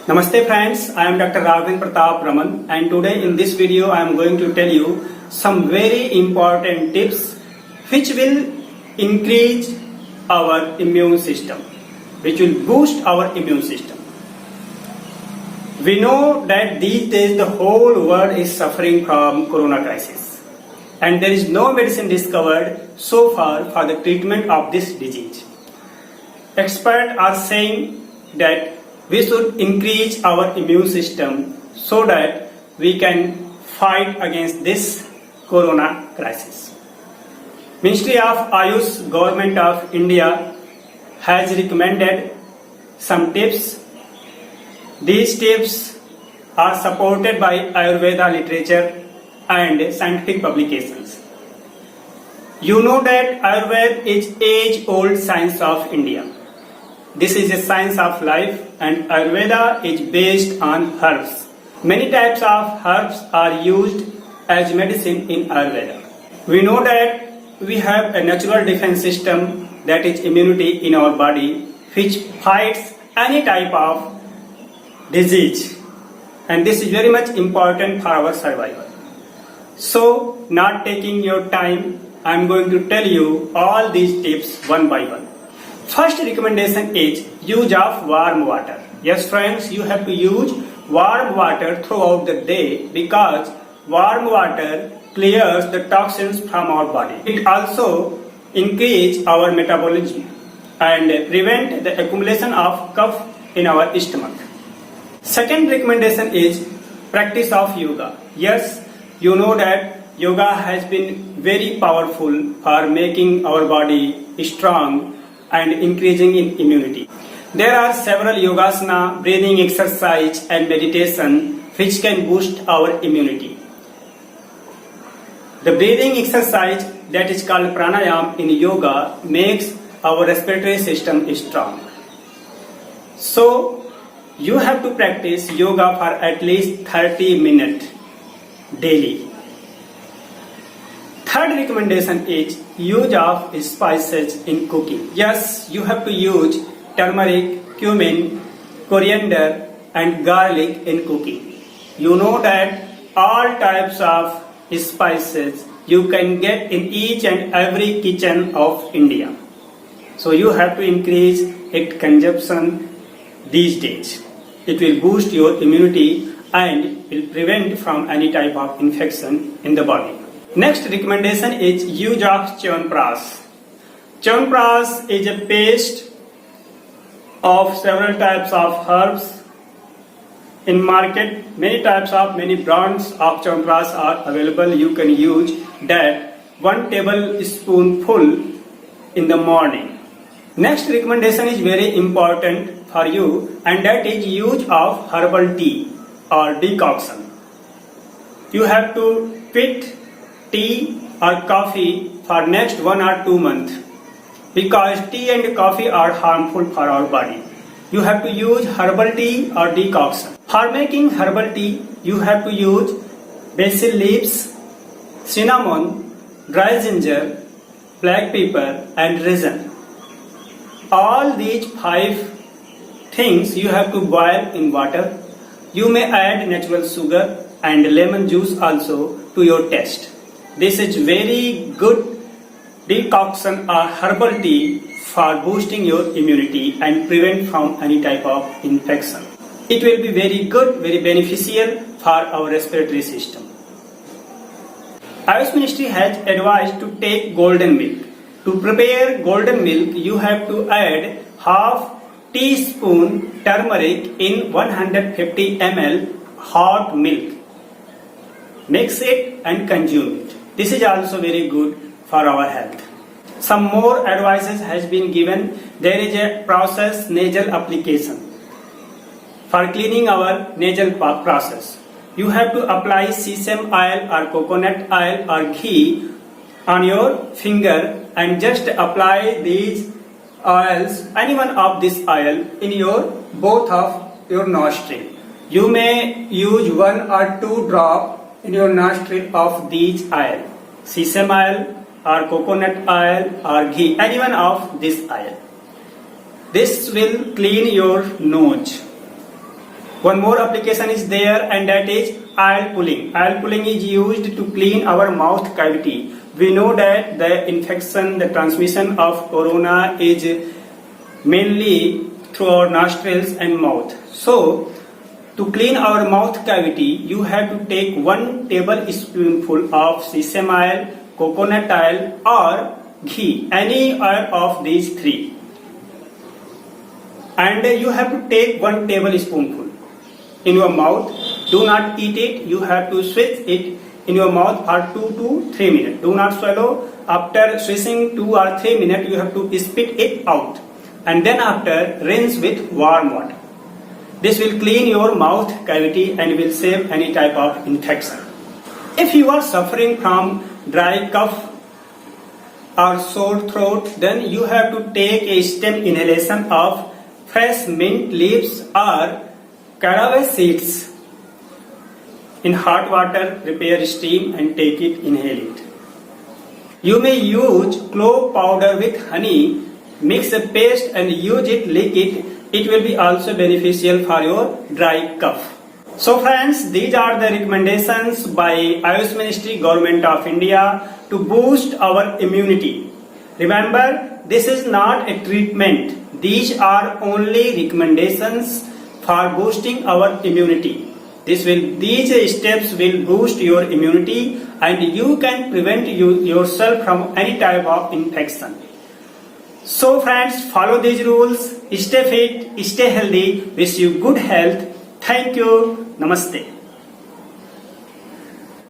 Namaste friends, I am Dr. Raghavendra Pratap Raman and today in this video I am going to tell you some very important tips which will increase our immune system, which will boost our immune system. We know that these days the whole world is suffering from corona crisis and there is no medicine discovered so far for the treatment of this disease. Experts are saying that we should increase our immune system so that we can fight against this corona crisis. Ministry of Ayush, Government of India has recommended some tips. These tips are supported by Ayurveda literature and scientific publications. You know that Ayurveda is age-old science of India. This is a science of life and Ayurveda is based on herbs. Many types of herbs are used as medicine in Ayurveda. We know that we have a natural defense system, that is immunity in our body, which fights any type of disease, and this is very much important for our survival. So, not taking your time, I am going to tell you all these tips one by one. First recommendation is use of warm water. Yes friends, you have to use warm water throughout the day because warm water clears the toxins from our body. It also increases our metabolism and prevent the accumulation of cough in our stomach. Second recommendation is practice of yoga. Yes, you know that yoga has been very powerful for making our body strong and increasing in immunity. There are several yogasana, breathing exercise and meditation which can boost our immunity. The breathing exercise that is called pranayama in yoga makes our respiratory system strong. So, you have to practice yoga for at least 30 minutes daily. Third recommendation is use of spices in cooking. Yes, you have to use turmeric, cumin, coriander and garlic in cooking. You know that all types of spices you can get in each and every kitchen of India. So you have to increase its consumption these days. It will boost your immunity and will prevent from any type of infection in the body. Next recommendation is use of Chyawanprash. Chyawanprash is a paste of several types of herbs. In market, many brands of Chyawanprash are available. You can use that 1 tablespoonful in the morning. Next recommendation is very important for you and that is use of herbal tea or decoction. You have to quit tea or coffee for next 1 or 2 months because tea and coffee are harmful for our body. You have to use herbal tea or decoction. For making herbal tea, you have to use basil leaves, cinnamon, dry ginger, black pepper and resin. All these 5 things you have to boil in water. You may add natural sugar and lemon juice also to your taste. This is very good decoction or herbal tea for boosting your immunity and prevent from any type of infection. It will be very good, very beneficial for our respiratory system. Ayush Ministry has advised to take golden milk. To prepare golden milk, you have to add half teaspoon turmeric in 150 ml hot milk. Mix it and consume it. This is also very good for our health. Some more advices has been given. There is a process nasal application for cleaning our nasal process. You have to apply sesame oil or coconut oil or ghee on your finger and just apply these oils, any one of this oil in your both of your nostril. You may use 1 or 2 drops in your nostril of these oil, sesame oil or coconut oil or ghee, any one of this oil. This will clean your nose. One more application is there, and that is oil pulling. Oil pulling is used to clean our mouth cavity. We know that the infection, the transmission of corona is mainly through our nostrils and mouth. So, to clean our mouth cavity, you have to take 1 tablespoonful of sesame oil, coconut oil, or ghee, any oil of these 3. And you have to take 1 tablespoonful in your mouth. Do not eat it. You have to switch it in your mouth for 2 to 3 minutes. Do not swallow. After swishing 2 or 3 minutes, you have to spit it out. And then after, rinse with warm water. This will clean your mouth cavity and will save any type of infection. If you are suffering from dry cough or sore throat, then you have to take a stem inhalation of fresh mint leaves or caraway seeds in hot water, prepare steam and take it, inhale it. You may use clove powder with honey, mix a paste and use it, lick it. It will be also beneficial for your dry cough. So friends, these are the recommendations by Ayush Ministry, Government of India to boost our immunity. Remember, this is not a treatment. These are only recommendations for boosting our immunity. These steps will boost your immunity and you can prevent yourself from any type of infection. So friends, follow these rules, stay fit, stay healthy, wish you good health. Thank you. Namaste.